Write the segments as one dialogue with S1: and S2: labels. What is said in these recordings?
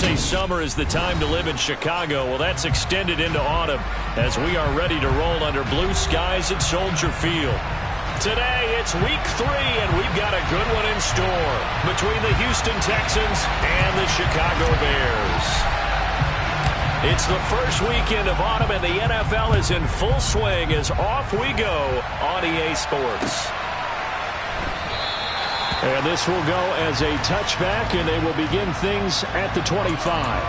S1: say summer is the time to live in Chicago. Well, that's extended into autumn as we are ready to roll under blue skies at Soldier Field. Today, it's week 3, and we've got a good one in store between the Houston Texans and the Chicago Bears. It's the first weekend of autumn, and the NFL is in full swing as off we go on EA Sports. And this will go as a touchback, and they will begin things at the 25.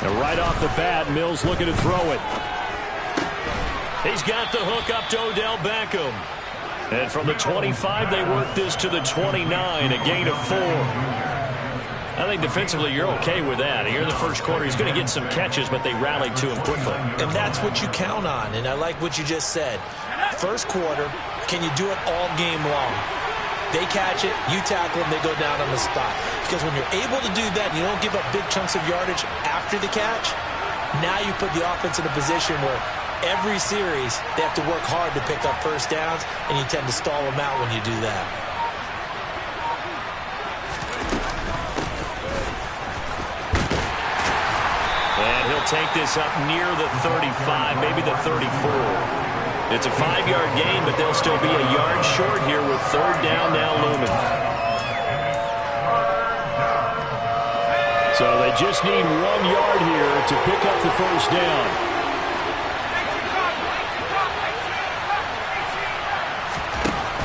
S1: And right off the bat, Mills looking to throw it. He's got the hook up to Odell Beckham. And from the 25, they work this to the 29, a gain of 4. I think defensively you're okay with that. Here in the first quarter, he's going to get some catches, but they rallied to him quickly.
S2: And that's what you count on, and I like what you just said. First quarter, can you do it all game long? They catch it, you tackle them, they go down on the spot. Because when you're able to do that and you don't give up big chunks of yardage after the catch, now you put the offense in a position where every series they have to work hard to pick up first downs, and you tend to stall them out when you do that.
S1: And he'll take this up near the 35, maybe the 34. It's a 5-yard gain, but they'll still be a yard short here with third down now looming. So they just need 1 yard here to pick up the first down.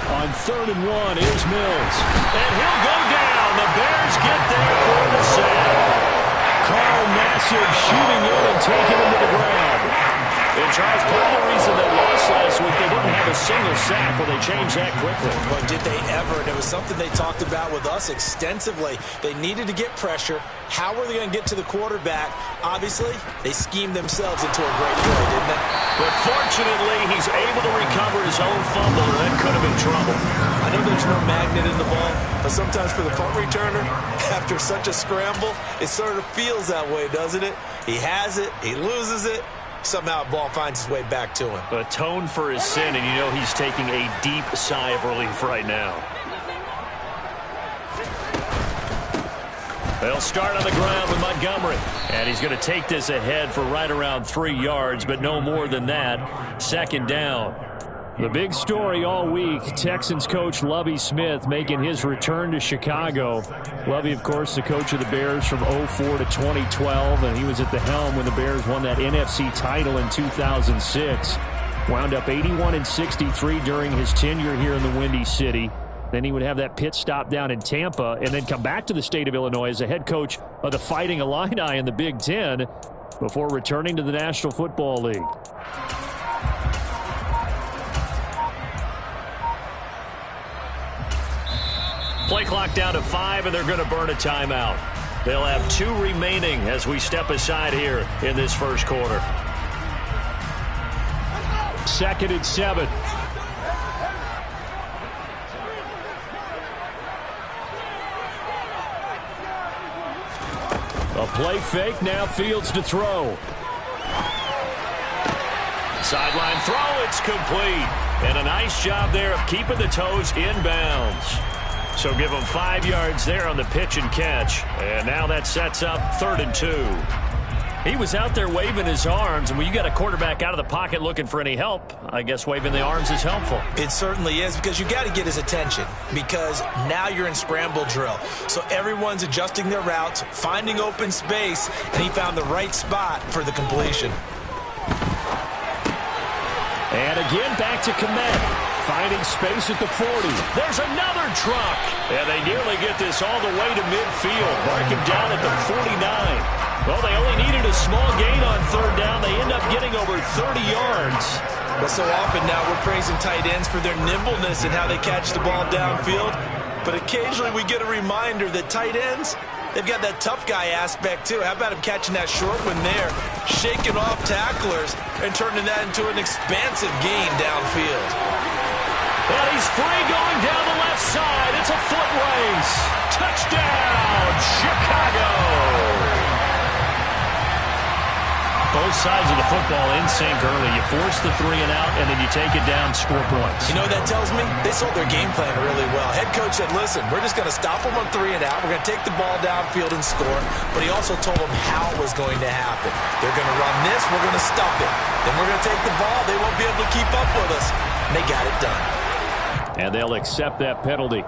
S1: On 3rd and 1 is Mills. And he'll go down. The Bears get there for the sack. Carl Nassib shooting in and taking him to the ground. And Charles, part of the reason they lost last week, they didn't have a single sack. Well, they changed that quickly.
S2: Well, did they ever? And it was something they talked about with us extensively. They needed to get pressure. How were they going to get to the quarterback? Obviously, they schemed themselves into a great play, didn't they?
S1: But fortunately, he's able to recover his own fumble, and that could have been trouble.
S2: I know there's no magnet in the ball, but sometimes for the punt returner, after such a scramble, it sort of feels that way, doesn't it? He has it, he loses it. Somehow the ball finds its way back to him.
S1: Atone for his sin, and you know he's taking a deep sigh of relief right now. They'll start on the ground with Montgomery. And he's going to take this ahead for right around 3 yards, but no more than that. Second down. The big story all week, Texans coach Lovie Smith making his return to Chicago. Lovie, of course, the coach of the Bears from 2004 to 2012, and he was at the helm when the Bears won that NFC title in 2006. Wound up 81-63 during his tenure here in the Windy City. Then he would have that pit stop down in Tampa and then come back to the state of Illinois as a head coach of the Fighting Illini in the Big Ten before returning to the National Football League. Play clock down to 5, and they're going to burn a timeout. They'll have 2 remaining as we step aside here in this first quarter. 2nd and 7. A play fake, now Fields to throw. Sideline throw, it's complete. And a nice job there of keeping the toes inbounds. So give him 5 yards there on the pitch and catch. And now that sets up 3rd and 2. He was out there waving his arms, and when you got a quarterback out of the pocket looking for any help, I guess waving the arms is helpful.
S2: It certainly is, because you got to get his attention, because now you're in scramble drill. So everyone's adjusting their routes, finding open space, and he found the right spot for the completion.
S1: And again, back to Komet. Finding space at the 40. There's another truck. And they nearly get this all the way to midfield. Mark him down at the 49. Well, they only needed a small gain on 3rd down. They end up getting over 30 yards.
S2: But so often now we're praising tight ends for their nimbleness and how they catch the ball downfield. But occasionally we get a reminder that tight ends, they've got that tough guy aspect too. How about him catching that short one there, shaking off tacklers, and turning that into an expansive gain downfield?
S1: And he's free going down the left side. It's a foot race. Touchdown, Chicago. Both sides of the football in sync early. You force the 3 and out, and then you take it down, score points.
S2: You know what that tells me? They sold their game plan really well. Head coach said, listen, we're just going to stop them on 3 and out. We're going to take the ball downfield and score. But he also told them how it was going to happen. They're going to run this. We're going to stop it. Then we're going to take the ball. They won't be able to keep up with us. And they got it done.
S1: And they'll accept that penalty.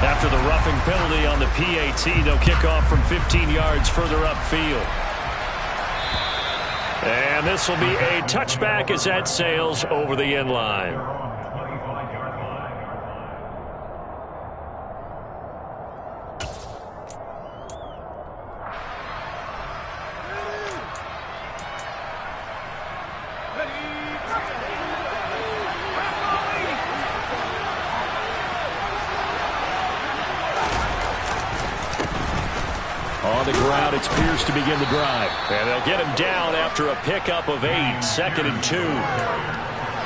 S1: After the roughing penalty on the PAT, they'll kick off from 15 yards further upfield. And this will be a touchback as that sails over the end line. On the ground, it's Pierce to begin the drive. And they'll get him down after a pickup of 8, 2nd and 2.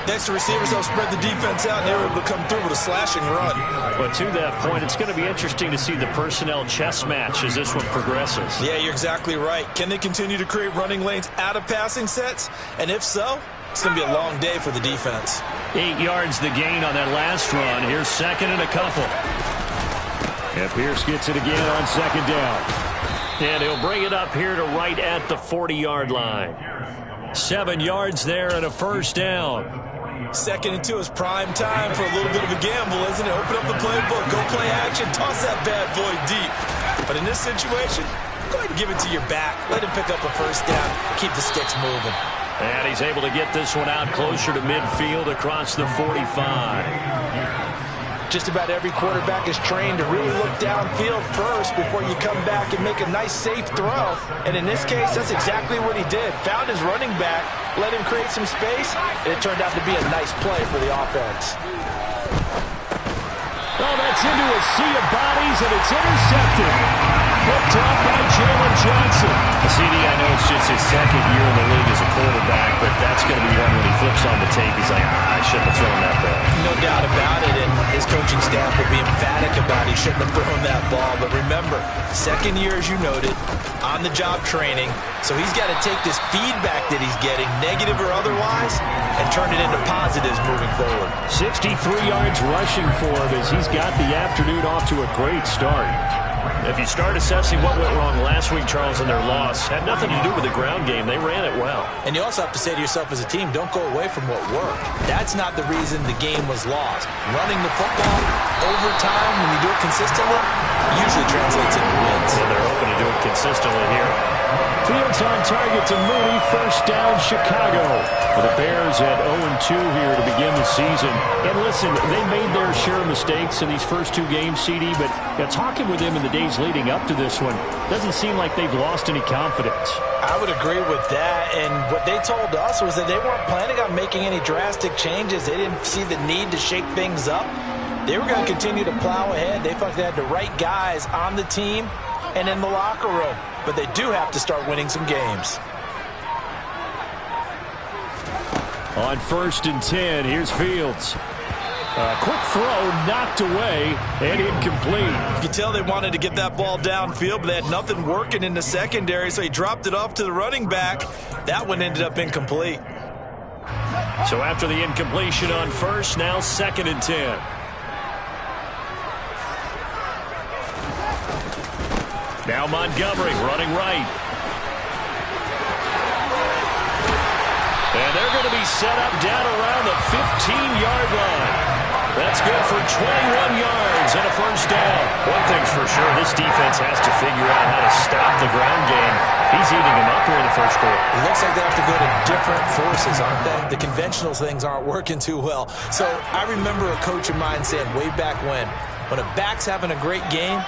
S2: Next, the receivers help spread the defense out, and they were able to come through with a slashing run.
S1: But to that point, it's going to be interesting to see the personnel chess match as this one progresses.
S2: Yeah, you're exactly right. Can they continue to create running lanes out of passing sets? And if so, it's going to be a long day for the defense.
S1: 8 yards the gain on that last run. Here's 2nd and a couple. And Pierce gets it again on 2nd down. And he'll bring it up here to right at the 40-yard line. 7 yards there and a first down.
S2: 2nd and 2 is prime time for a little bit of a gamble, isn't it? Open up the playbook, go play action, toss that bad boy deep. But in this situation, go ahead and give it to your back. Let him pick up a first down. Keep the sticks moving.
S1: And he's able to get this one out closer to midfield across the 45.
S2: Just about every quarterback is trained to really look downfield first before you come back and make a nice, safe throw. And in this case, that's exactly what he did. Found his running back, let him create some space, and it turned out to be a nice play for the offense.
S1: Oh, that's into a sea of bodies, and it's intercepted. Picked up by Jalen Johnson. CD, I know it's just his 2nd year in the league as a quarterback, but that's going to be one when he flips on the tape. He's like, I shouldn't have thrown that ball.
S2: No doubt about it, and his coaching staff will be emphatic about he shouldn't have thrown that ball. But remember, 2nd year, as you noted, on-the-job training, so he's got to take this feedback that he's getting, negative or otherwise, and turn it into positives moving forward.
S1: 63 yards rushing for him as he's got the afternoon off to a great start. If you start assessing what went wrong last week, Charles, in their loss, had nothing to do with the ground game. They ran it well.
S2: And you also have to say to yourself as a team, don't go away from what worked. That's not the reason the game was lost. Running the football over time, when you do it consistently, usually translates into wins.
S1: And they're hoping to do it consistently here. Fields on target to Mooney. First down, Chicago. The Bears at 0-2 here to begin the season. And listen, they made their share of mistakes in these first 2 games, CD, but talking with them in the days leading up to this one, doesn't seem like they've lost any confidence.
S2: I would agree with that, and what they told us was that they weren't planning on making any drastic changes. They didn't see the need to shake things up. They were going to continue to plow ahead. They felt they had the right guys on the team and in the locker room, but they do have to start winning some games.
S1: On 1st and 10, here's Fields. A quick throw, knocked away, and incomplete.
S2: You can tell they wanted to get that ball downfield, but they had nothing working in the secondary, so he dropped it off to the running back. That one ended up incomplete.
S1: So after the incompletion on 1st, now 2nd and 10. Now Montgomery running right. And they're going to be set up down around the 15-yard line. That's good for 21 yards and a first down. One thing's for sure, this defense has to figure out how to stop the ground game. He's eating them up here in the first quarter.
S2: It looks like they have to go to different forces, aren't they? The conventional things aren't working too well. So I remember a coach of mine saying way back when a back's having a great game,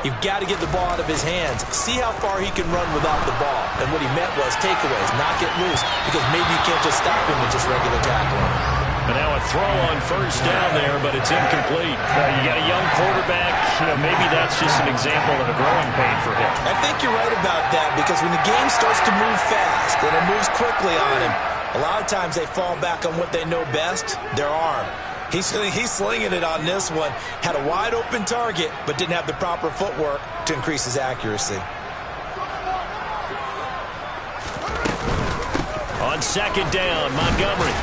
S2: you've got to get the ball out of his hands. See how far he can run without the ball. And what he meant was takeaways, not get loose, because maybe you can't just stop him with just regular tackling.
S1: And now a throw on first down there, but it's incomplete.
S3: You got a young quarterback. Maybe that's just an example of a growing pain for him.
S2: I think you're right about that, because when the game starts to move fast and it moves quickly on him, a lot of times they fall back on what they know best, their arm. He's slinging it on this one. Had a wide open target, but didn't have the proper footwork to increase his accuracy.
S1: On second down, Montgomery.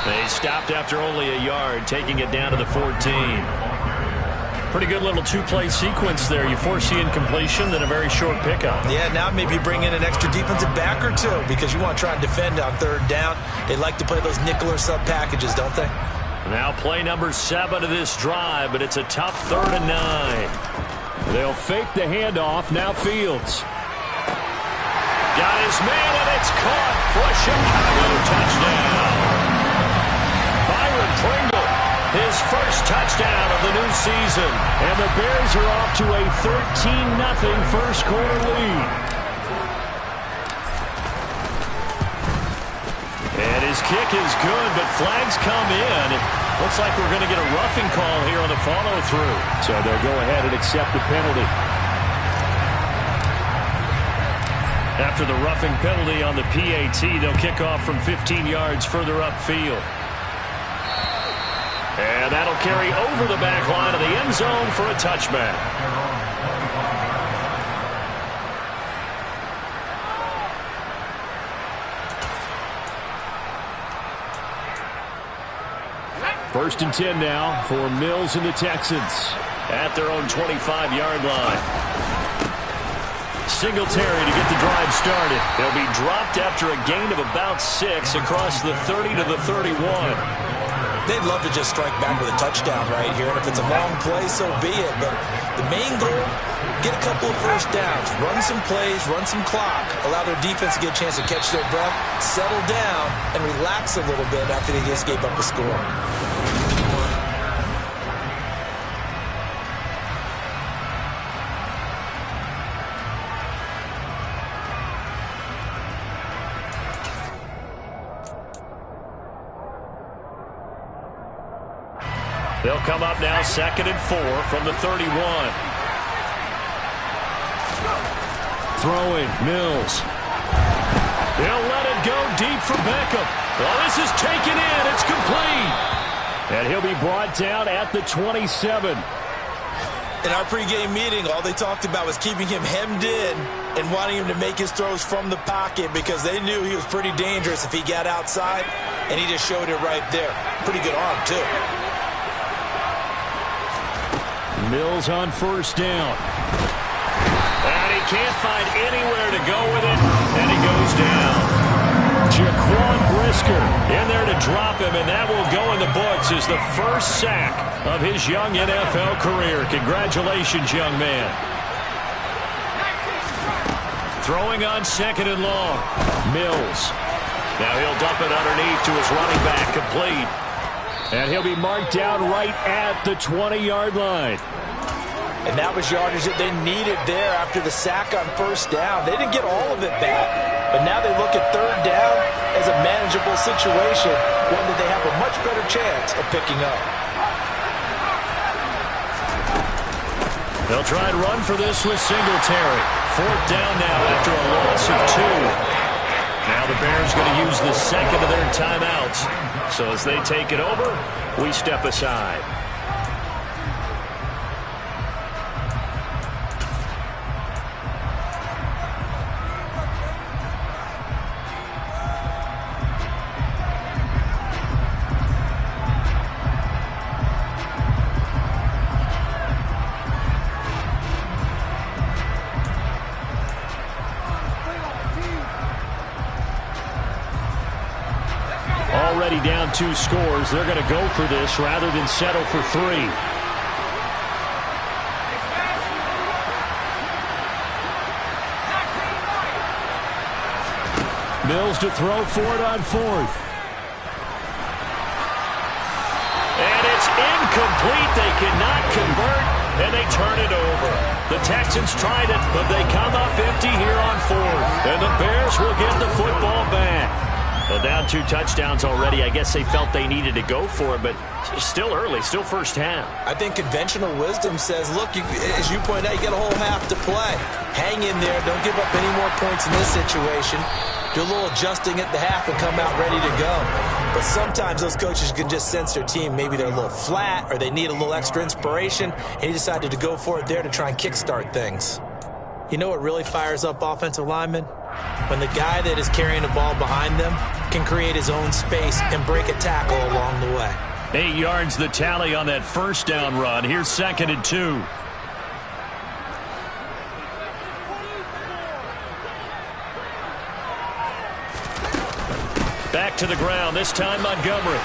S1: They stopped after only a yard, taking it down to the 14.
S3: Pretty good little two-play sequence there. You force the incompletion, then a very short pickup.
S2: Yeah, now maybe bring in an extra defensive back or two, because you want to try and defend on third down. They like to play those nickel or sub packages, don't they?
S1: Now play number 7 of this drive, but it's a tough 3rd and 9. They'll fake the handoff. Now Fields. Got his man, and it's caught for a Chicago touchdown. Byron Pringle, his first touchdown of the new season. And the Bears are off to a 13-0 first quarter lead. And his kick is good, but flags come in. Looks like we're going to get a roughing call here on the follow-through. So they'll go ahead and accept the penalty. After the roughing penalty on the PAT, they'll kick off from 15 yards further upfield. And that'll carry over the back line of the end zone for a touchback. First and 10 now for Mills and the Texans at their own 25-yard line. Singletary to get the drive started. They'll be dropped after a gain of about 6 across the 30 to the 31.
S2: They'd love to just strike back with a touchdown right here, and if it's a long play, so be it. But the main goal, get a couple of first downs, run some plays, run some clock, allow their defense to get a chance to catch their breath, settle down, and relax a little bit after they just gave up a score.
S1: They'll come up now 2nd and 4 from the 31. Throwing, Mills. They'll let it go deep for Beckham. Well, this is taken in. It's complete. And he'll be brought down at the 27.
S2: In our pregame meeting, all they talked about was keeping him hemmed in and wanting him to make his throws from the pocket, because they knew he was pretty dangerous if he got outside, and he just showed it right there. Pretty good arm, too.
S1: Mills on first down. And he can't find anywhere to go with it, and he goes down. Jaquan Brisker in there to drop him, and that will go in the books as the first sack of his young NFL career. Congratulations, young man. Throwing on 2nd and long. Mills. Now he'll dump it underneath to his running back, complete. And he'll be marked down right at the 20-yard line.
S2: And that was yardage that they needed there after the sack on first down. They didn't get all of it back, but now they look at third down as a manageable situation, one that they have a much better chance of picking up.
S1: They'll try and run for this with Singletary. 4th down now after a loss of 2. Now the Bears going to use the second of their timeouts. So as they take it over, we step aside. Already down 2 scores. They're going to go for this rather than settle for 3. Mills to throw for it on 4th. And it's incomplete. They cannot convert, and they turn it over. The Texans tried it, but they come up empty here on 4th. And the Bears will get the football back. Well, down 2 touchdowns already. I guess they felt they needed to go for it, but still early, still first half.
S2: I think conventional wisdom says, look, as you point out, you got a whole half to play. Hang in there. Don't give up any more points in this situation. Do a little adjusting at the half and come out ready to go. But sometimes those coaches can just sense their team. Maybe they're a little flat or they need a little extra inspiration, and he decided to go for it there to try and kickstart things. You know what really fires up offensive linemen? When the guy that is carrying the ball behind them can create his own space and break a tackle along the way.
S1: 8 yards the tally on that first down run. Here's 2nd and 2. Back to the ground, this time Montgomery.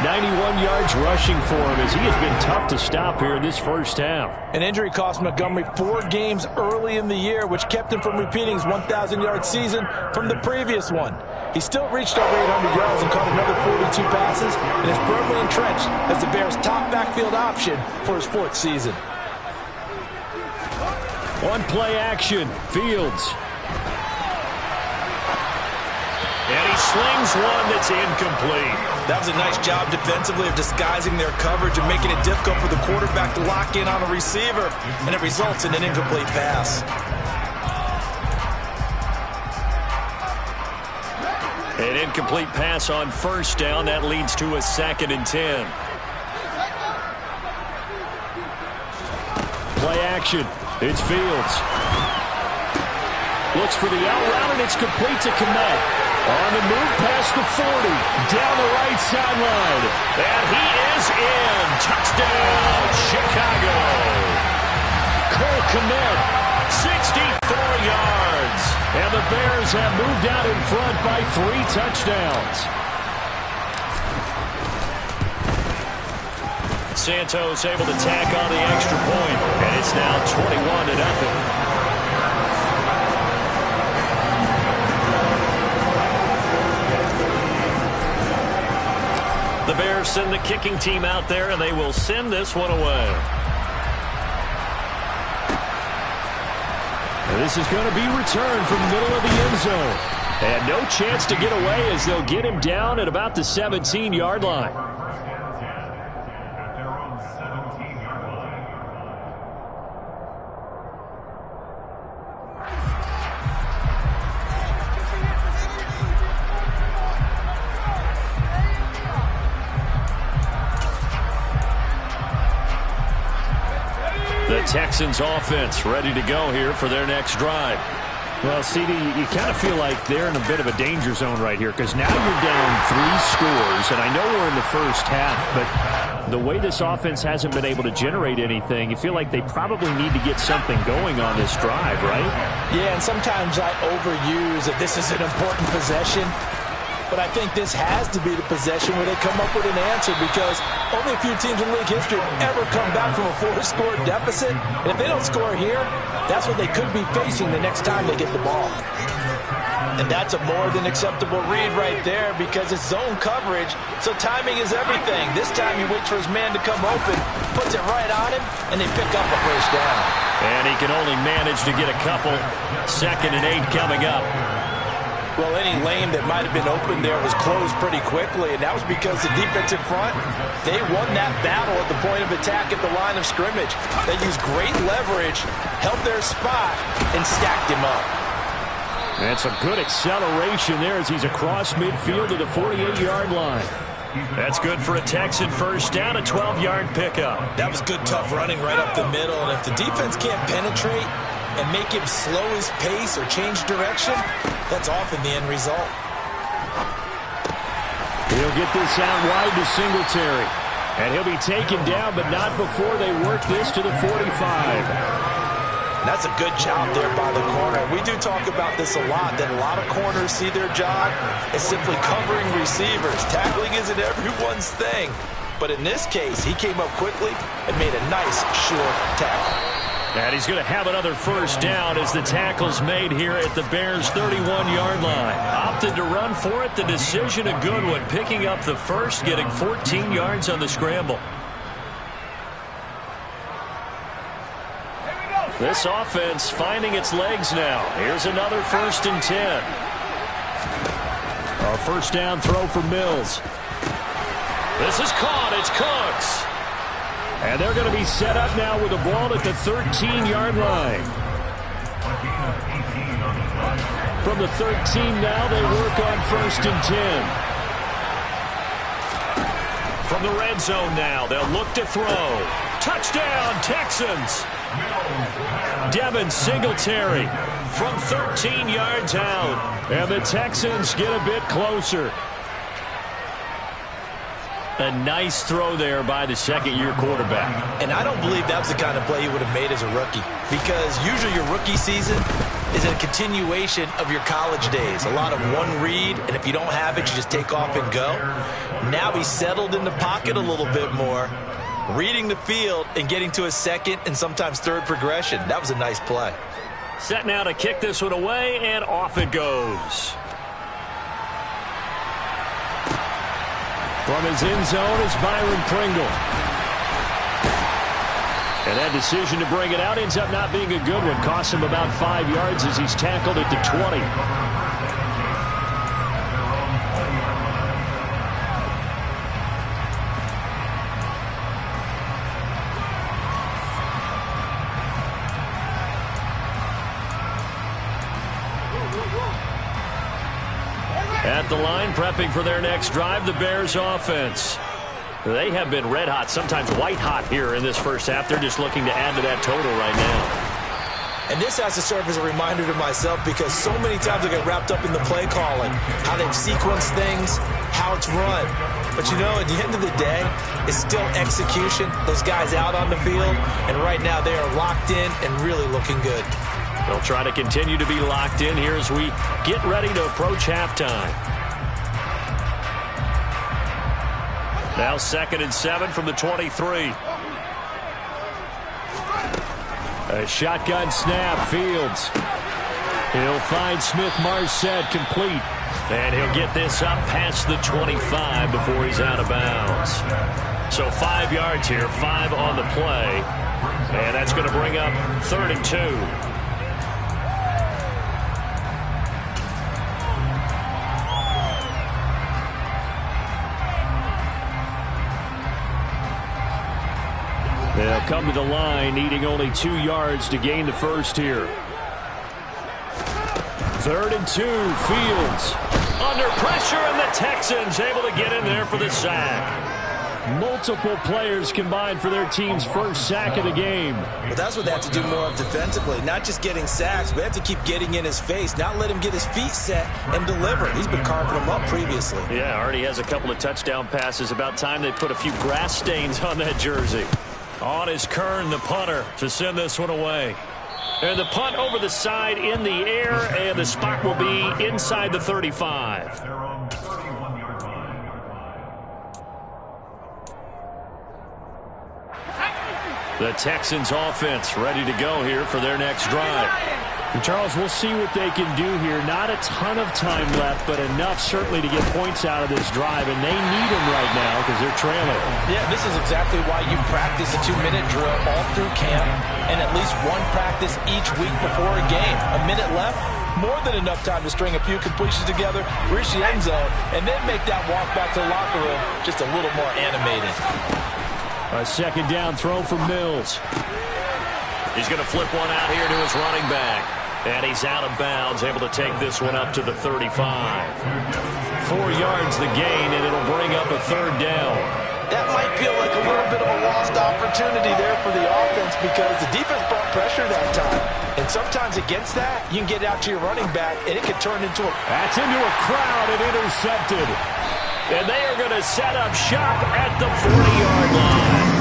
S1: 91 yards rushing for him as he has been tough to stop here in this first half.
S2: An injury cost Montgomery 4 games early in the year, which kept him from repeating his 1,000-yard season from the previous one. He still reached over 800 yards and caught another 42 passes and is firmly entrenched as the Bears' top backfield option for his 4th season.
S1: One play action, Fields. And he slings one that's incomplete.
S2: That was a nice job defensively of disguising their coverage and making it difficult for the quarterback to lock in on a receiver, and it results in an incomplete pass.
S1: An incomplete pass on first down. That leads to a 2nd and 10. Play action. It's Fields. Looks for the out route, and it's complete to Kmet. On the move past the 40, down the right sideline. And he is in. Touchdown, Chicago. Cole Kmet, 64 yards. And the Bears have moved out in front by 3 touchdowns. Santos able to tack on the extra point, and it's now 21-0. The Bears send the kicking team out there, and they will send this one away. And this is going to be returned from the middle of the end zone. And no chance to get away as they'll get him down at about the 17-yard line. The Texans offense ready to go here for their next drive.
S3: Well, CD, you kind of feel like they're in a bit of a danger zone right here because now you're down 3 scores, and I know we're in the first half, but the way this offense hasn't been able to generate anything, you feel like they probably need to get something going on this drive, right?
S2: Yeah, and sometimes I overuse that this is an important possession. But I think this has to be the possession where they come up with an answer, because only a few teams in league history have ever come back from a 4-score deficit. And if they don't score here, that's what they could be facing the next time they get the ball. And that's a more than acceptable read right there, because it's zone coverage, so timing is everything. This time he waits for his man to come open, puts it right on him, and they pick up a first down.
S1: And he can only manage to get a couple. 2nd and 8 coming up.
S2: Well, any lane that might have been open there was closed pretty quickly, and that was because the defensive front, they won that battle at the point of attack at the line of scrimmage. They used great leverage, held their spot, and stacked him up.
S3: That's a good acceleration there as he's across midfield to the 48-yard line.
S1: That's good for a Texan first down, a 12-yard pickup.
S2: That was good, tough running right up the middle, and if the defense can't penetrate and make him slow his pace or change direction, that's often the end result.
S3: He'll get this out wide to Singletary. And he'll be taken down, but not before they work this to the 45.
S2: That's a good job there by the corner. We do talk about this a lot, that a lot of corners see their job as simply covering receivers. Tackling isn't everyone's thing. But in this case, he came up quickly and made a nice short tackle.
S1: And he's going to have another first down as the tackle's made here at the Bears' 31-yard line. Opted to run for it. The decision a good one. Picking up the first, getting 14 yards on the scramble. This offense finding its legs now. Here's another 1st and 10. A first down throw for Mills. This is caught. It's Cooks. And they're going to be set up now with the ball at the 13-yard line. From the 13 now, they work on 1st and 10. From the red zone now, they'll look to throw. Touchdown, Texans. Devin Singletary from 13 yards out. And the Texans get a bit closer. A nice throw there by the second-year quarterback.
S2: And I don't believe that was the kind of play he would have made as a rookie. Because usually your rookie season is a continuation of your college days. A lot of one read, and if you don't have it, you just take off and go. Now he's settled in the pocket a little bit more, reading the field and getting to a second and sometimes third progression. That was a nice play.
S1: Set now to kick this one away, and off it goes. From his end zone is Byron Pringle. And that decision to bring it out ends up not being a good one. Costs him about 5 yards as he's tackled at the 20. At the line, prepping for their next drive, the Bears offense. They have been red hot, sometimes white hot here in this first half. They're just looking to add to that total right now.
S2: And this has to serve as a reminder to myself because so many times I get wrapped up in the play calling, how they've sequenced things, how it's run. But, you know, at the end of the day, it's still execution. Those guys out on the field, and right now they are locked in and really looking good.
S1: They'll try to continue to be locked in here as we get ready to approach halftime. Now 2nd and 7 from the 23. A shotgun snap, Fields. He'll find Smith-Marset complete. And he'll get this up past the 25 before he's out of bounds. So 5 yards here, 5 on the play. And that's going to bring up 3rd and 2. They'll come to the line, needing only 2 yards to gain the first here. 3rd and 2, Fields. Under pressure, and the Texans able to get in there for the sack. Multiple players combined for their team's first sack of the game.
S2: Well, that's what they have to do more of defensively. Not just getting sacks, but they have to keep getting in his face, not let him get his feet set and deliver. He's been carving them up previously.
S1: Yeah, already has a couple of touchdown passes. About time they put a few grass stains on that jersey. On is Kern, the punter, to send this one away. And the punt over the side in the air, and the spot will be inside the 35. The Texans offense ready to go here for their next drive.
S3: And Charles, we'll see what they can do here. Not a ton of time left, but enough certainly to get points out of this drive, and they need them right now because they're trailing.
S2: Yeah, this is exactly why you practice a 2-minute drill all through camp and at least one practice each week before a game. A minute left, more than enough time to string a few completions together, reach the end zone, and then make that walk back to the locker room just a little more animated.
S3: A 2nd down throw for Mills.
S1: He's going to flip one out here to his running back. And he's out of bounds, able to take this one up to the 35. 4 yards the gain, and it'll bring up a 3rd down.
S2: That might feel like a little bit of a lost opportunity there for the offense because the defense brought pressure that time. And sometimes against that, you can get out to your running back, and it can turn into a...
S3: That's into a crowd and intercepted.
S1: And they are going to set up shop at the 40-yard line.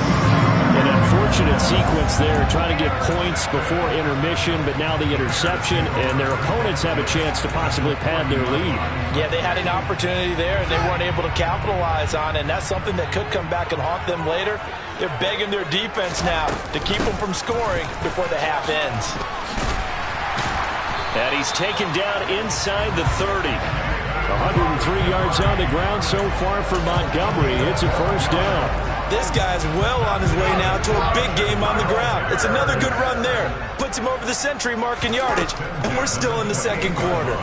S1: An unfortunate sequence there, trying to get points before intermission, but now the interception, and their opponents have a chance to possibly pad their lead.
S2: Yeah, they had an opportunity there, and they weren't able to capitalize on it, and that's something that could come back and haunt them later. They're begging their defense now to keep them from scoring before the half ends.
S1: And he's taken down inside the 30.
S3: 103 yards on the ground so far for Montgomery. It's a 1st down.
S2: this guy's well on his way now to a big game on the ground. It's another good run there. Puts him over the century mark in yardage, and we're still in the second quarter.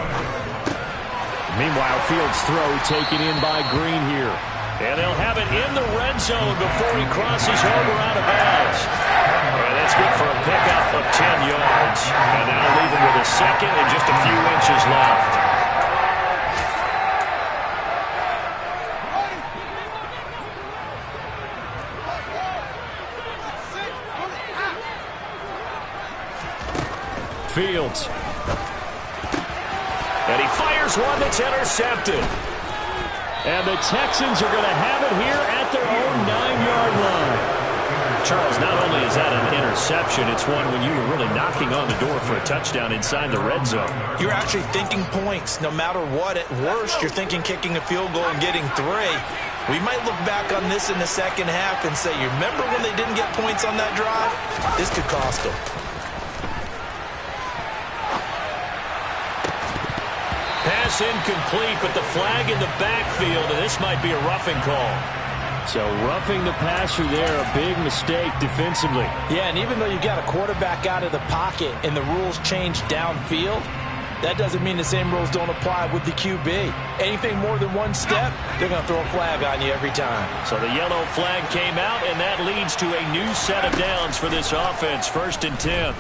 S3: Meanwhile, Fields' throw taken in by Green here.
S1: And they'll have it in the red zone before he crosses over out of bounds. And that's good for a pickup of 10 yards. And now leaving with a second and just a few inches left. Fields. And he fires one that's intercepted. And the Texans are going to have it here at their own 9-yard line. Charles, not only is that an interception, it's one when you were really knocking on the door for a touchdown inside the red zone.
S2: You're actually thinking points. No matter what, at worst, you're thinking kicking a field goal and getting 3. We might look back on this in the second half and say, you remember when they didn't get points on that drive? This could cost them.
S1: Pass incomplete, but the flag in the backfield, and this might be a roughing call.
S3: So roughing the passer there, a big mistake defensively.
S2: Yeah, and even though you got a quarterback out of the pocket and the rules change downfield, that doesn't mean the same rules don't apply with the QB. Anything more than one step, they're going to throw a flag on you every time.
S1: So the yellow flag came out, and that leads to a new set of downs for this offense. 1st and 10.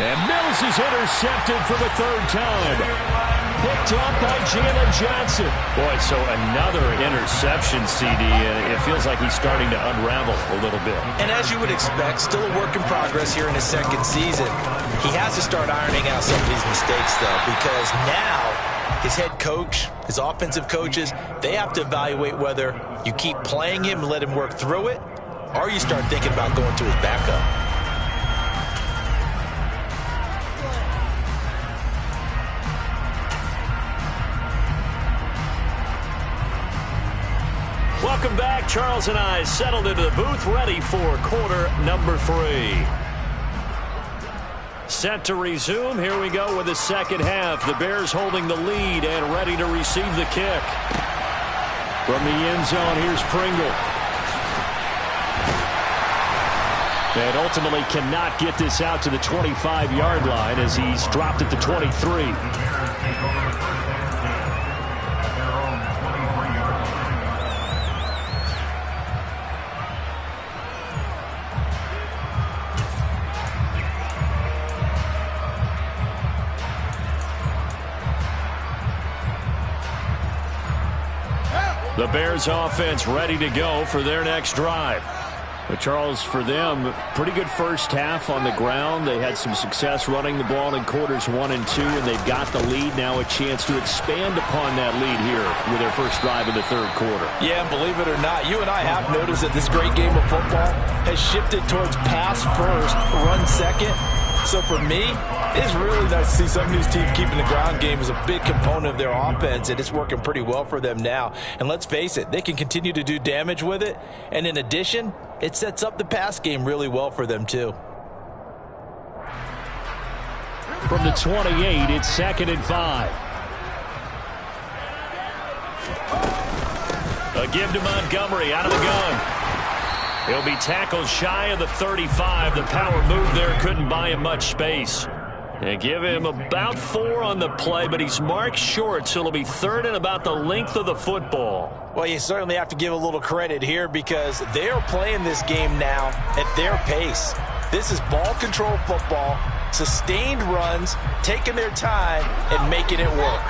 S1: And Mills is intercepted for the 3rd time. Picked up by Jalen Johnson. Boy, so another interception, CD. It feels like he's starting to unravel a little bit.
S2: And as you would expect, still a work in progress here in his 2nd season. He has to start ironing out some of these mistakes, though, because now his head coach, his offensive coaches, they have to evaluate whether you keep playing him and let him work through it, or you start thinking about going to his backup.
S1: Welcome back. Charles and I settled into the booth, ready for quarter number 3. Set to resume. Here we go with the second half. The Bears holding the lead and ready to receive the kick. From the end zone, here's Pringle. And ultimately cannot get this out to the 25-yard line as he's dropped at the 23. The Bears offense ready to go for their next drive. But Charles, for them, pretty good first half on the ground. They had some success running the ball in quarters 1 and 2, and they've got the lead. Now a chance to expand upon that lead here with their first drive in the 3rd quarter.
S2: Yeah, and believe it or not, you and I have noticed that this great game of football has shifted towards pass first, run second. So for me, it's really nice to see some of these teams keeping the ground game as a big component of their offense, and it's working pretty well for them now. And let's face it, they can continue to do damage with it. And in addition, it sets up the pass game really well for them too.
S1: From the 28, it's 2nd and 5. A give to Montgomery out of the gun. He'll be tackled shy of the 35. The power move there couldn't buy him much space. They give him about 4 on the play, but he's marked short, so it'll be 3rd and about the length of the football.
S2: Well, you certainly have to give a little credit here because they're playing this game now at their pace. This is ball control football, sustained runs, taking their time, and making it work.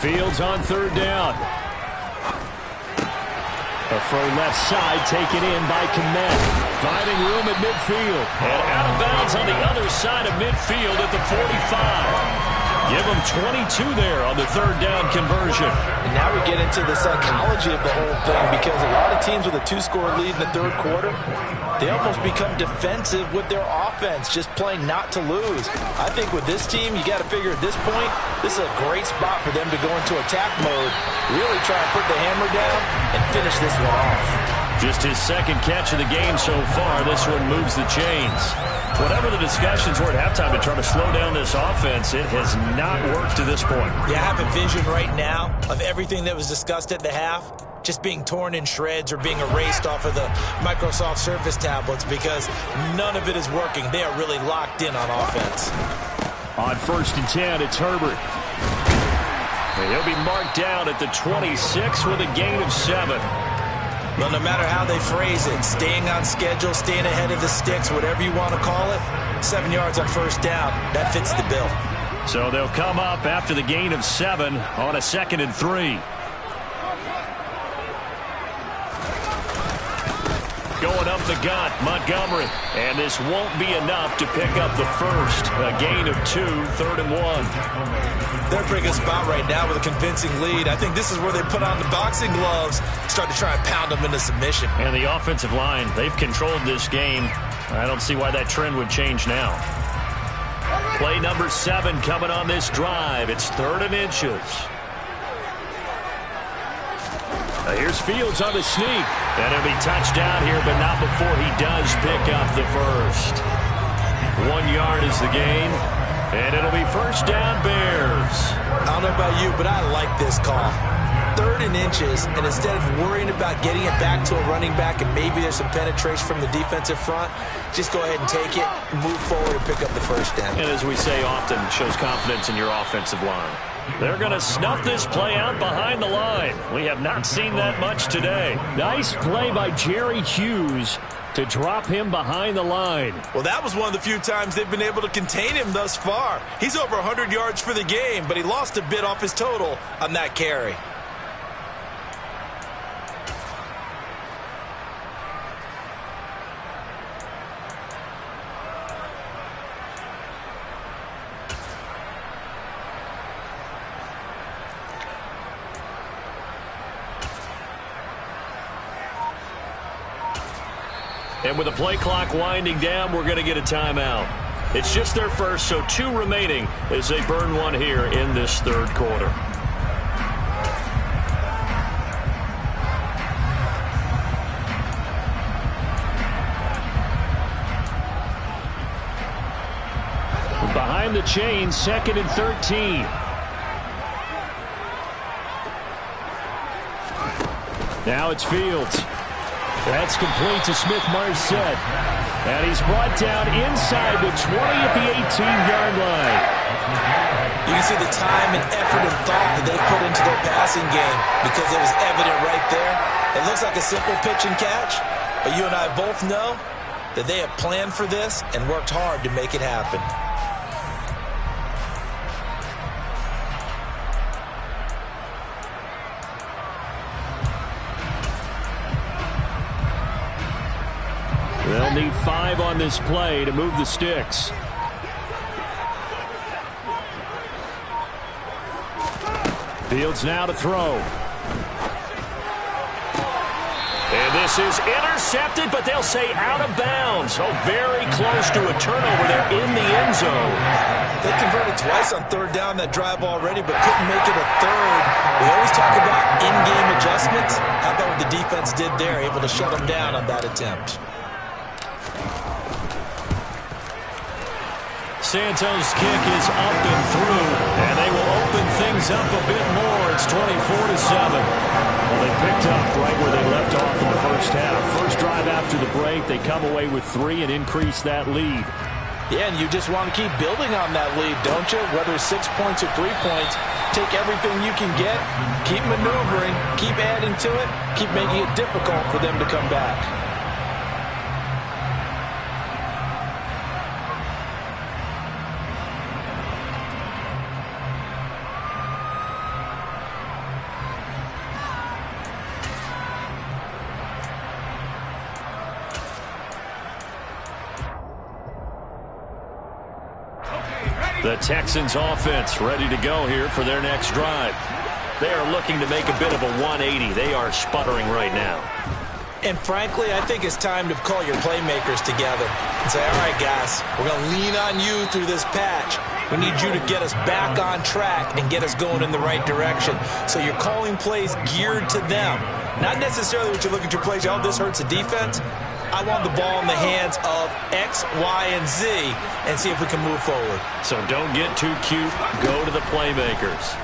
S1: Fields on 3rd down. A throw left side taken in by Kmet. Finding room at midfield. And out of bounds on the other side of midfield at the 45. Give them 22 there on the 3rd down conversion.
S2: And now we get into the psychology of the whole thing because a lot of teams with a 2-score lead in the 3rd quarter, they almost become defensive with their offense, just playing not to lose. I think with this team, you got to figure at this point, this is a great spot for them to go into attack mode, really try and put the hammer down and finish this one off.
S1: Just his second catch of the game so far. This one moves the chains. Whatever the discussions were at halftime to try to slow down this offense, it has not worked to this point.
S2: Yeah, I have a vision right now of everything that was discussed at the half just being torn in shreds or being erased off of the Microsoft Surface tablets because none of it is working. They are really locked in on offense.
S1: On 1st and 10, it's Herbert. And he'll be marked down at the 26 with a gain of 7.
S2: Well, no matter how they phrase it, staying on schedule, staying ahead of the sticks, whatever you want to call it, 7 yards on 1st down, that fits the bill.
S1: So they'll come up after the gain of 7 on a 2nd and 3. Going up the gut, Montgomery. And this won't be enough to pick up the first. A gain of 2, 3rd and 1.
S2: They're bringing a spot right now with a convincing lead. I think this is where they put on the boxing gloves, start to try and pound them into submission.
S1: And the offensive line, they've controlled this game. I don't see why that trend would change now. Play number 7 coming on this drive. It's 3rd and inches. Here's Fields on the sneak. And he'll be touched down here, but not before he does pick up the first. 1 yard is the gain. And it'll be 1st down, Bears.
S2: I don't know about you, but I like this call. 3rd and inches, and instead of worrying about getting it back to a running back and maybe there's some penetration from the defensive front, just go ahead and take it, move forward, and pick up the 1st down.
S1: And as we say often, shows confidence in your offensive line. They're going to snuff this play out behind the line. We have not seen that much today. Nice play by Jerry Hughes to drop him behind the line.
S2: Well, that was one of the few times they've been able to contain him thus far. He's over 100 yards for the game, but he lost a bit off his total on that carry.
S1: And with the play clock winding down, we're going to get a timeout. It's just their first, so 2 remaining as they burn one here in this 3rd quarter. Behind the chains, 2nd and 13. Now it's Fields. That's complete to Smith-Marset. And he's brought down inside the 20 at the 18-yard line.
S2: You can see the time and effort and thought that they put into their passing game because it was evident right there. It looks like a simple pitch and catch, but you and I both know that they have planned for this and worked hard to make it happen.
S1: They'll need 5 on this play to move the sticks. Fields now to throw. And this is intercepted, but they'll say out of bounds. Oh, very close to a turnover there in the end zone.
S2: They converted twice on 3rd down that drive already, but couldn't make it a 3rd. We always talk about in-game adjustments. How about what the defense did there, able to shut them down on that attempt.
S1: Santos' kick is up and through, and they will open things up a bit more. It's 24-7. Well, they picked up right where they left off in the first half. First drive after the break, they come away with 3 and increase that lead.
S2: Yeah, and you just want to keep building on that lead, don't you? Whether it's 6 points or 3 points, take everything you can get, keep maneuvering, keep adding to it, keep making it difficult for them to come back.
S1: The Texans offense ready to go here for their next drive. They are looking to make a bit of a 180. They are sputtering right now.
S2: And frankly, I think it's time to call your playmakers together and say, all right, guys, we're going to lean on you through this patch. We need you to get us back on track and get us going in the right direction. So you're calling plays geared to them. Not necessarily what you're looking to plays, oh, this hurts the defense. I want the ball in the hands of X, Y, and Z and see if we can move forward.
S1: So don't get too cute. Go to the playmakers.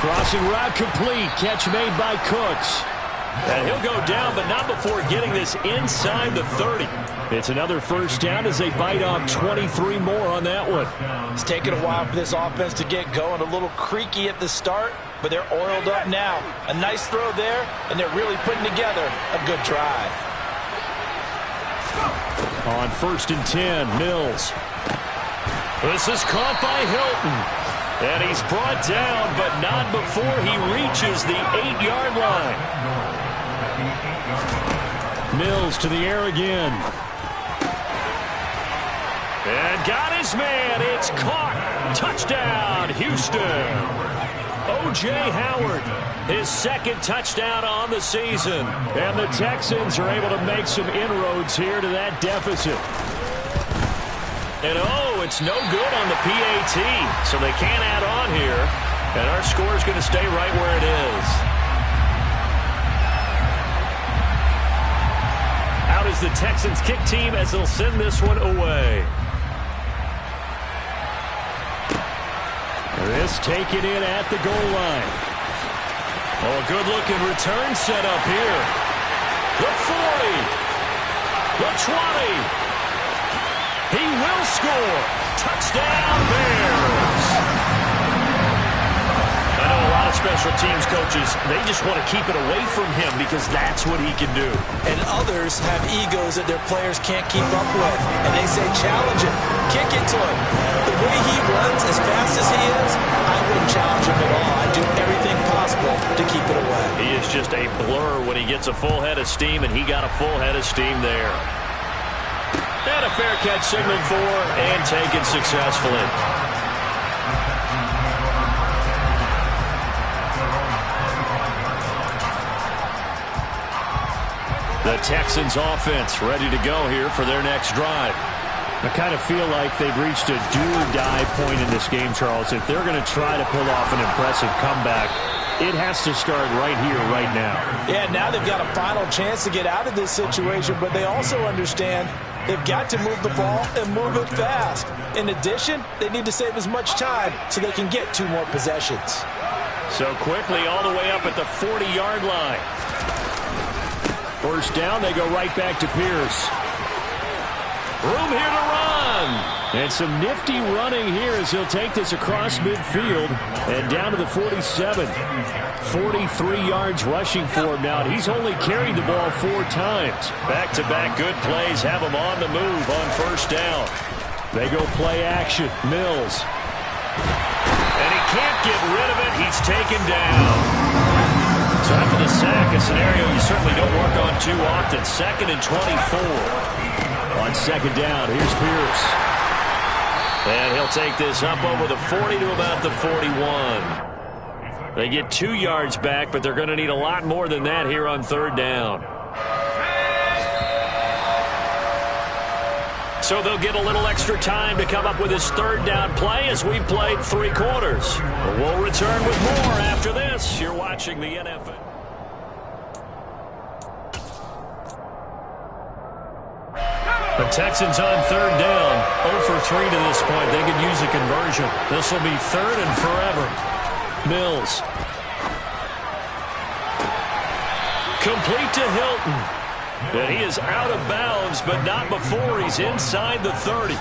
S1: Crossing route complete. Catch made by Cooks. And he'll go down, but not before getting this inside the 30. It's another first down as they bite off 23 more on that one.
S2: It's taken a while for this offense to get going. A little creaky at the start, but they're oiled up now. A nice throw there, and they're really putting together a good drive.
S1: On 1st and 10, Mills. This is caught by Hilton. And he's brought down, but not before he reaches the 8-yard line. Mills to the air again. And got his man. It's caught. Touchdown, Houston. O.J. Howard, his 2nd touchdown on the season. And the Texans are able to make some inroads here to that deficit. And, oh, it's no good on the PAT, so they can't add on here. And our score is going to stay right where it is. Out is the Texans kick team as they'll send this one away. This taken in at the goal line. Oh, a good-looking return set up here. The 40. The 20. He will score. Touchdown, Bears. I know a lot of special teams coaches, they just want to keep it away from him because that's what he can do.
S2: And others have egos that their players can't keep up with. And they say, challenge him. Kick it to him. The way he runs as fast as he is, I wouldn't challenge him at all. I'd do everything possible to keep it away.
S1: He is just a blur when he gets a full head of steam, and he got a full head of steam there. And a fair catch signaled for and taken successfully. The Texans offense ready to go here for their next drive. I kind of feel like they've reached a do-or-die point in this game, Charles. If they're going to try to pull off an impressive comeback, it has to start right here, right now.
S2: Yeah, now they've got a final chance to get out of this situation, but they also understand they've got to move the ball and move it fast. In addition, they need to save as much time so they can get 2 more possessions.
S1: So quickly all the way up at the 40-yard line. First down, they go right back to Pierce. Room here to run. And some nifty running here as he'll take this across midfield and down to the 47. 43 yards rushing for him now. He's only carried the ball 4 times. Back-to-back good plays have him on the move on first down. They go play action. Mills. And he can't get rid of it. He's taken down. So after the sack, a scenario you certainly don't work on too often. 2nd and 24. On 2nd down, here's Pierce. And he'll take this up over the 40 to about the 41. They get 2 yards back, but they're going to need a lot more than that here on 3rd down. So they'll get a little extra time to come up with his 3rd down play as we've played 3 quarters. We'll return with more after this. You're watching the NFL. The Texans on 3rd down. 0 for 3 to this point. They could use a conversion. This will be 3rd and forever. Mills. Complete to Hilton. And he is out of bounds, but not before he's inside the 30.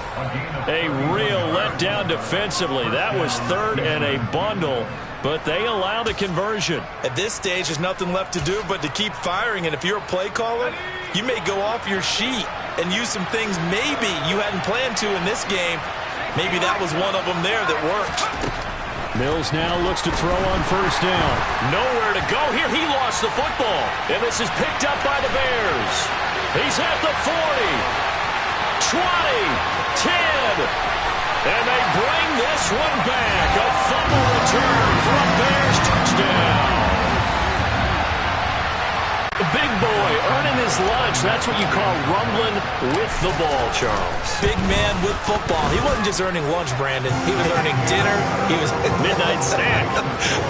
S1: A real letdown defensively. That was 3rd and a bundle, but they allow the conversion.
S2: At this stage, there's nothing left to do but to keep firing. And if you're a play caller, you may go off your sheet and use some things maybe you hadn't planned to in this game. Maybe that was one of them there that worked.
S1: Mills now looks to throw on first down. Nowhere to go here. He lost the football. And this is picked up by the Bears. He's at the 40, 20, 10. And they bring this one back. A fumble return for a Bears touchdown. The big boy earning his lunch. That's what you call rumbling with the ball, Charles.
S2: Big man with football. He wasn't just earning lunch, Brandon. He was earning dinner. He was
S1: midnight snack.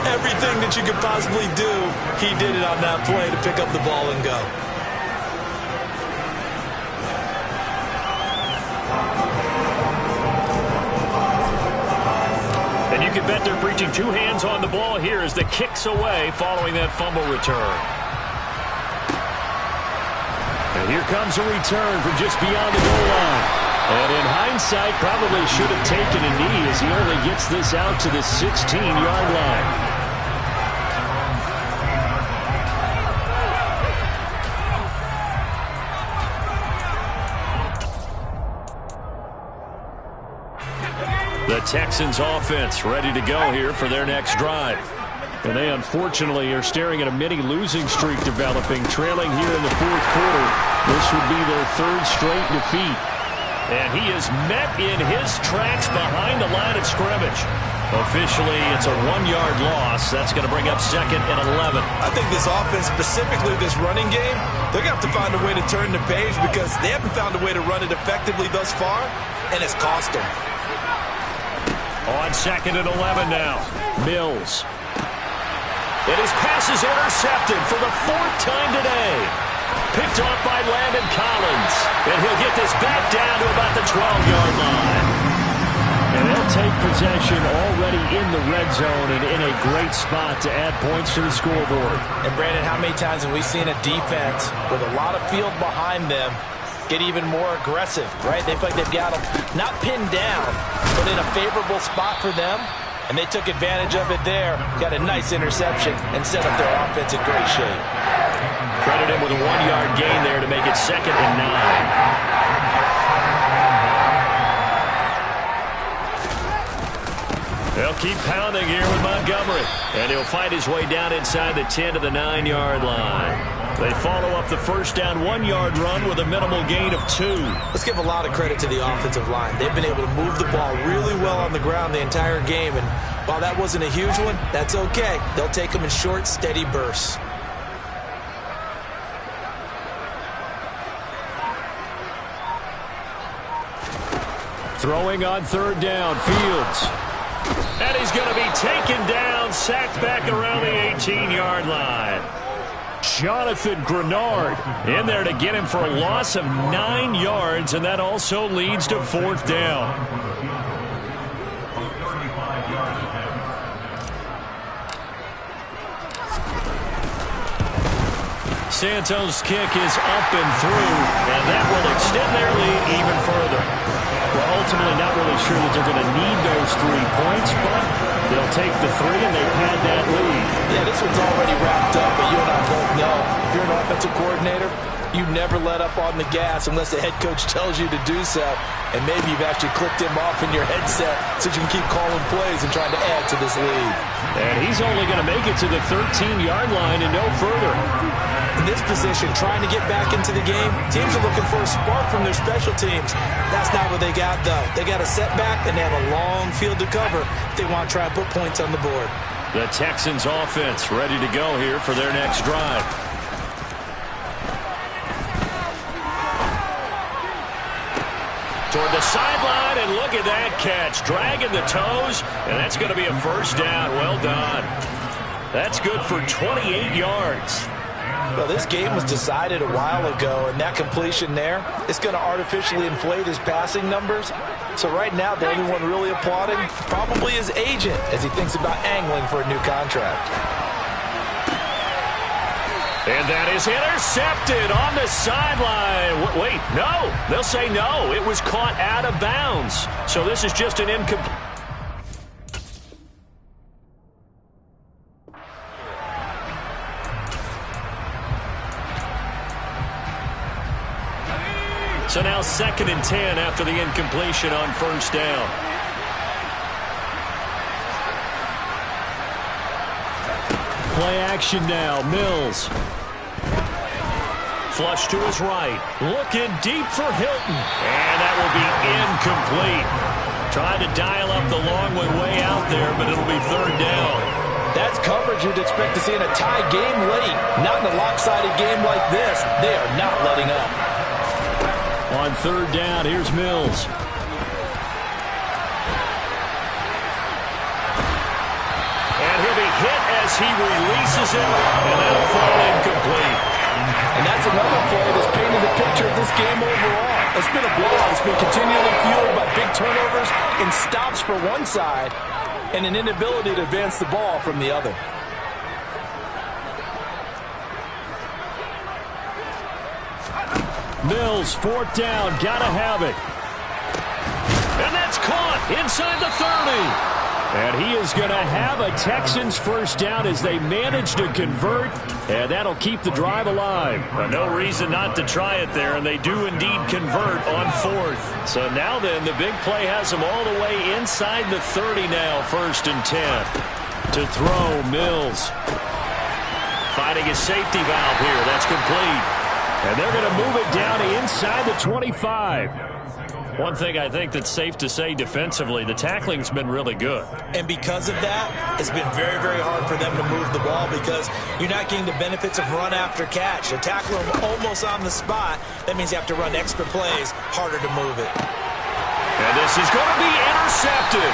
S2: Everything that you could possibly do, he did it on that play to pick up the ball and go.
S1: And you can bet they're preaching two hands on the ball here as the kick's away following that fumble return. And here comes a return from just beyond the goal line. And in hindsight, probably should have taken a knee as he only gets this out to the 16-yard line. The Texans offense ready to go here for their next drive. And they unfortunately are staring at a mini losing streak developing, trailing here in the fourth quarter. This would be their third straight defeat. And he is met in his tracks behind the line of scrimmage. Officially, it's a 1-yard loss. That's going to bring up second and 11.
S2: I think this offense, specifically this running game, they're going to have to find a way to turn the page because they haven't found a way to run it effectively thus far, and it's cost them.
S1: On second and 11 now, Mills. And his pass is intercepted for the fourth time today. Picked off by Landon Collins. And he'll get this back down to about the 12-yard line. And they'll take possession already in the red zone and in a great spot to add points to the scoreboard.
S2: And, Brandon, how many times have we seen a defense with a lot of field behind them get even more aggressive, right? They feel like they've got them not pinned down, but in a favorable spot for them. And they took advantage of it there, got a nice interception, and set up their offense in great shape.
S1: Credit him with a 1-yard gain there to make it second and 9. They'll keep pounding here with Montgomery. And he'll find his way down inside the 10 to the 9-yard line. They follow up the first down 1-yard run with a minimal gain of 2.
S2: Let's give a lot of credit to the offensive line. They've been able to move the ball really well on the ground the entire game. And while that wasn't a huge one, that's okay. They'll take them in short, steady bursts.
S1: Throwing on third down, Fields. And he's going to be taken down, sacked back around the 18-yard line. Jonathan Grenard in there to get him for a loss of 9 yards, and that also leads to fourth down. Santos' kick is up and through, and that will extend their lead even further. Well, ultimately not really sure that they're going to need those 3 points, but they'll take the 3 and they've had that lead.
S2: Yeah, this one's already wrapped up, but you and I both know if you're an offensive coordinator, you never let up on the gas unless the head coach tells you to do so. And maybe you've actually clicked him off in your headset so you can keep calling plays and trying to add to this lead.
S1: And he's only going to make it to the 13-yard line and no further.
S2: In this position, trying to get back into the game, teams are looking for a spark from their special teams. That's not what they got, though. They got a setback, and they have a long field to cover if they want to try and put points on the board.
S1: The Texans offense ready to go here for their next drive. Toward the sideline, and look at that catch. Dragging the toes, and that's going to be a first down. Well done. That's good for 28 yards.
S2: Well, this game was decided a while ago, and that completion there is going to artificially inflate his passing numbers. So right now, the only one really applauding probably his agent as he thinks about angling for a new contract.
S1: And that is intercepted on the sideline. Wait, no. They'll say no. It was caught out of bounds. So this is just an incomplete. So now second and 10 after the incompletion on first down. Play action now. Mills. Flush to his right. Looking deep for Hilton. And that will be incomplete. Trying to dial up the long one way out there, but it'll be third down.
S2: That's coverage you'd expect to see in a tie game late. Not in a lopsided game like this. They are not letting up.
S1: On third down, here's Mills. And he'll be hit as he releases him, and that'll fall incomplete.
S2: And that's another play that's painted the picture of this game overall. It's been a blowout. It's been continually fueled by big turnovers and stops for one side and an inability to advance the ball from the other.
S1: Mills, fourth down, gotta have it. And that's caught inside the 30. And he is going to have a Texans first down as they manage to convert, and that'll keep the drive alive. No reason not to try it there, and they do indeed convert on fourth. So now then, the big play has them all the way inside the 30 now, 1st and 10. To throw, Mills. Finding a safety valve here. That's complete. And they're going to move it down inside the 25. One thing I think that's safe to say defensively, the tackling's been really good.
S2: And because of that, it's been very, very hard for them to move the ball because you're not getting the benefits of run after catch. They're tackling them almost on the spot. That means you have to run extra plays, harder to move it.
S1: And this is going to be intercepted.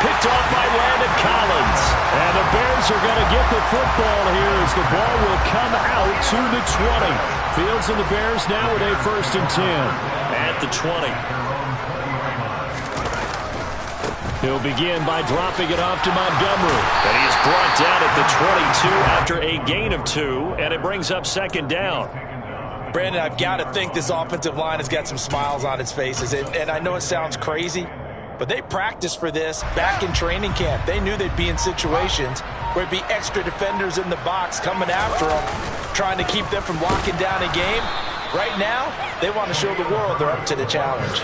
S1: Picked off by Landon Collins. And the Bears are going to get the football here as the ball will come out to the 20. Fields and the Bears now with a 1st and 10. At the 20. He'll begin by dropping it off to Montgomery. And he is brought down at the 22 after a gain of 2, and it brings up 2nd down.
S2: Brandon, I've got to think this offensive line has got some smiles on its faces. And I know it sounds crazy, but they practiced for this back in training camp. They knew they'd be in situations where it'd be extra defenders in the box coming after them, trying to keep them from locking down a game. Right now, they want to show the world they're up to the challenge.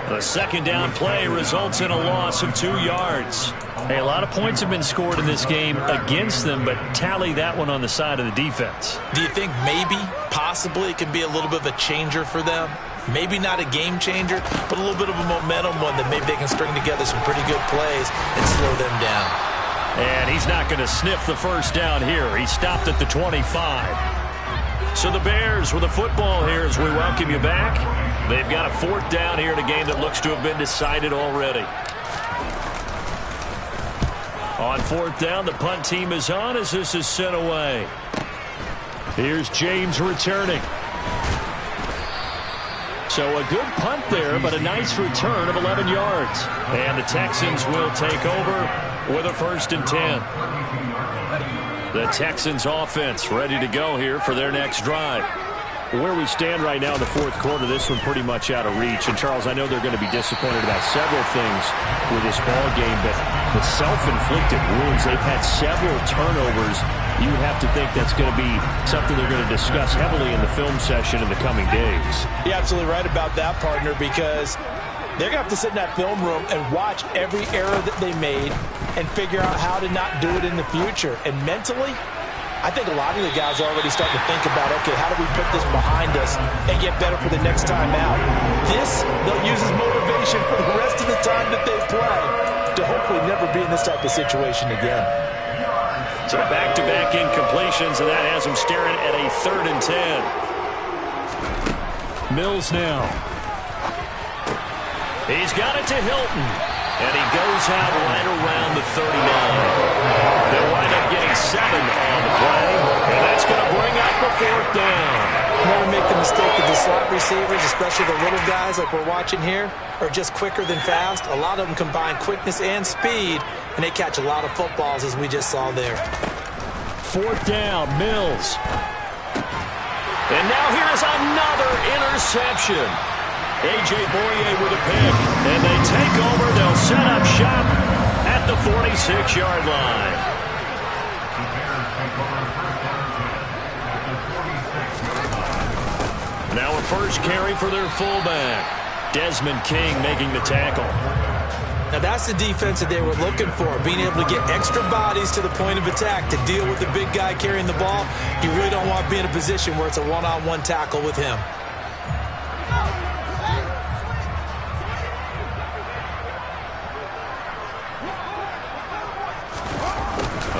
S1: The 2nd down play results in a loss of 2 yards. Hey, a lot of points have been scored in this game against them, but tally that one on the side of the defense.
S2: Do you think maybe, possibly, it can be a little bit of a changer for them? Maybe not a game changer, but a little bit of a momentum one that maybe they can string together some pretty good plays and slow them down.
S1: And he's not going to sniff the first down here. He stopped at the 25. So the Bears with the football here as we welcome you back. They've got a 4th down here in a game that looks to have been decided already. On 4th down, the punt team is on as this is sent away. Here's James returning. So a good punt there, but a nice return of 11 yards. And the Texans will take over with a 1st and 10. The Texans offense ready to go here for their next drive. Where we stand right now in the 4th quarter, this one pretty much out of reach. And, Charles, I know they're going to be disappointed about several things with this ball game, but the self-inflicted wounds, they've had several turnovers. You have to think that's going to be something they're going to discuss heavily in the film session in the coming days.
S2: You're absolutely right about that, partner, because they're going to have to sit in that film room and watch every error that they made and figure out how to not do it in the future. And mentally, I think a lot of the guys are already starting to think about, okay, how do we put this behind us and get better for the next time out? This, they'll use as motivation for the rest of the time that they play to hopefully never be in this type of situation again.
S1: So back-to-back incompletions, and that has them staring at a 3rd and 10. Mills now. He's got it to Hilton, and he goes out right around the 39. They'll wind up getting 7 on the play, and that's going to bring up the 4th down.
S2: Never make the mistake that the slot receivers, especially the little guys like we're watching here, are just quicker than fast. A lot of them combine quickness and speed, and they catch a lot of footballs, as we just saw there.
S1: 4th down, Mills. And now here's another interception. A.J. Boye with a pick, and they take over. They'll set up shop at the 46-yard line. Now a first carry for their fullback. Desmond King making the tackle.
S2: Now that's the defense that they were looking for, being able to get extra bodies to the point of attack to deal with the big guy carrying the ball. You really don't want to be in a position where it's a one-on-one tackle with him.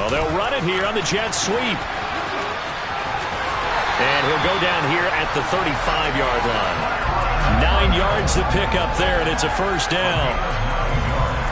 S1: Well, they'll run it here on the jet sweep. And he'll go down here at the 35-yard line. 9 yards to pick up there, and it's a first down.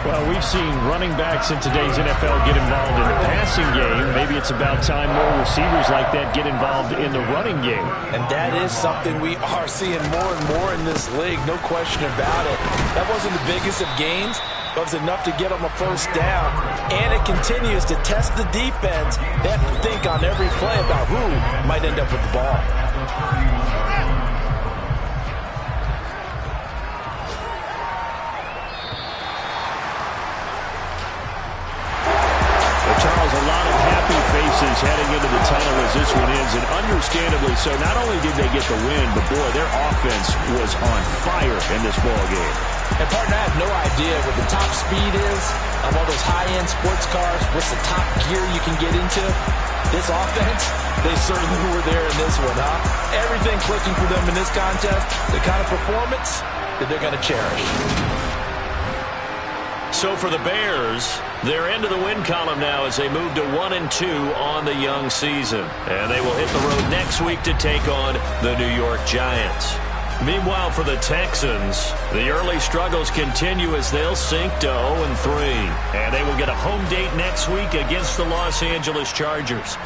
S3: Well, we've seen running backs in today's NFL get involved in the passing game. Maybe it's about time more receivers like that get involved in the running game.
S2: And that is something we are seeing more and more in this league, no question about it. That wasn't the biggest of gains, but it was enough to get them a first down. And it continues to test the defense. They have to think on every play about who might end up with the ball.
S3: Charles, a lot of happy faces heading into the tunnel as this one ends, and understandably so. Not only did they get the win, but boy, their offense was on fire in this ball game.
S2: And partner, I have no idea what the top speed is of all those high-end sports cars. What's the top gear you can get into? This offense, they certainly were there in this one, huh? Everything clicking for them in this contest, the kind of performance that they're going to cherish.
S1: So for the Bears, they're into the win column now as they move to 1-2 on the young season. And they will hit the road next week to take on the New York Giants. Meanwhile, for the Texans, the early struggles continue as they'll sink to 0-3. And they will get a home date next week against the Los Angeles Chargers.